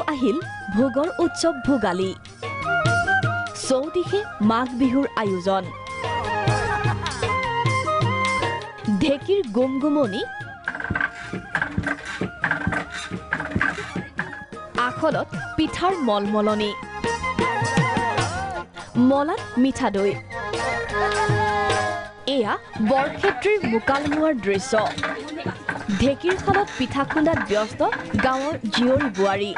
আহিল ভোগৰ উৎসৱ ভোগালী চৌদিশে মাঘ বিহুৰ আয়োজন ঢেকিৰ গুমগুমনি আখলত পিঠাৰ মলমলনি মলাত মিঠা দৈ এয়া বৰক্ষেত্ৰীৰ মুকালমুৱাৰ দৃশ্য ঢেকিৰ খালত পিঠা খুন্দাত ব্যস্ত গাঁৱৰ জীয়ৰী বোৱাৰী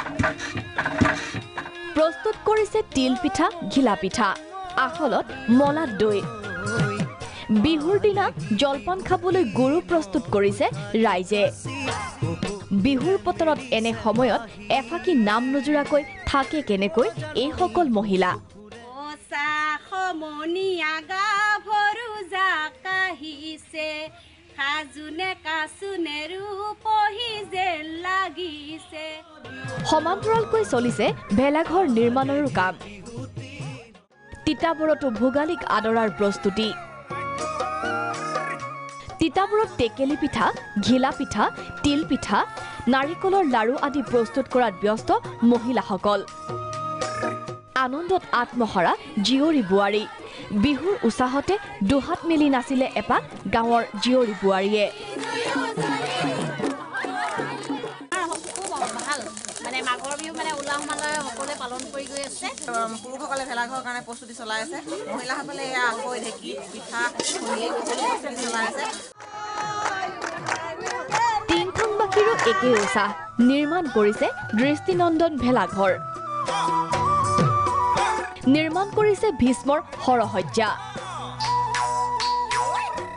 প্ৰস্তুত কৰিছে তিল পিঠা ঘিলা পিঠা আখলত মলাত দৈ বিহুৰ দিনা জলপান খাবলৈ গুৰু প্ৰস্তুত কৰিছে ৰাইজে বিহুৰ পতৰত এনে সময়ত এফাকি নাম নজুৰাকৈ থাকে কেনেকৈ এই সকল মহিলা সমান্তৰালকৈ চলিছে ভেলাঘৰ নিৰ্মাণৰো কাম তিতাবৰতো ভোগালীক আদৰাৰ প্ৰস্তুতি তিতাবৰত টেকেলি পিঠা ঘিলা পিঠা তিল পিঠা নাৰিকলৰ লাৰু আদি প্ৰস্তুত কৰাত ব্যস্ত মহিলাসকল আনন্দত আত্মহাৰা জীয়ৰী বোৱাৰী বিহুৰ উৎসাহতে দুহাত মেলি নাছিলে এপাক গাঁৱৰ জীয়ৰী বোৱাৰীয়ে মাঘৰ বিহু মানে উলাহ মালয় সকলোৱে পালন কৰি গৈ আছে পুৰুষসকলে ভেলাঘৰৰ কাৰণে প্ৰস্তুতি চলাই আছে মহিলাসকলে এয়া আকৌ ঢেঁকী পিঠা চলাই আছে তিনথংবাকীৰো একেই উৎসাহ নিৰ্মাণ কৰিছে দৃষ্টিনন্দন ভেলাঘৰ নিৰ্মাণ কৰিছে ভীষ্মৰ সৰহজ্জা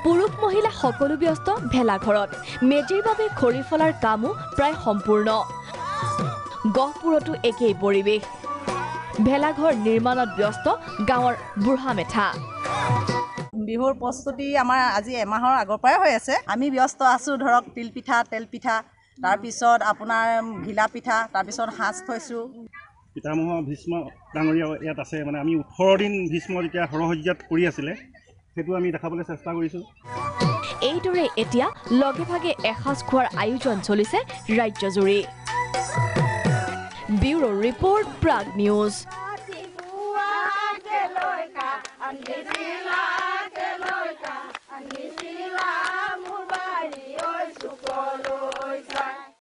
পুৰুষ মহিলা সকলো ব্যস্ত ভেলাঘৰত মেজিৰ বাবে খৰি ফলাৰ কামো প্ৰায় সম্পূৰ্ণ গহপুৰতো একেই পৰিৱেশ ভেলাঘৰ নিৰ্মাণত ব্যস্ত গাঁৱৰ বুঢ়া মেঠা বিহুৰ প্ৰস্তুতি আমাৰ আজি এমাহৰ আগৰ পৰাই হৈ আছে আমি ব্যস্ত আছো ধৰক তিল পিঠা তেল পিঠা তাৰপিছত আপোনাৰ ঘিলা পিঠা তাৰপিছত সাজ থৈছো পিতামহ ভীষ্ম ডাঙৰীয়া ইয়াত আছে মানে আমি 18 দিন ভীষ্ম যেতিয়া সৰহজ্জাত কৰি আছিলে সেইটো আমি দেখাবলৈ চেষ্টা কৰিছো এইদৰে এতিয়া লগে ভাগে এসাজ খোৱাৰ আয়োজন চলিছে ৰাজ্যজুৰি ব্যুৰো ৰিপৰ্ট প্ৰাগ নিউজ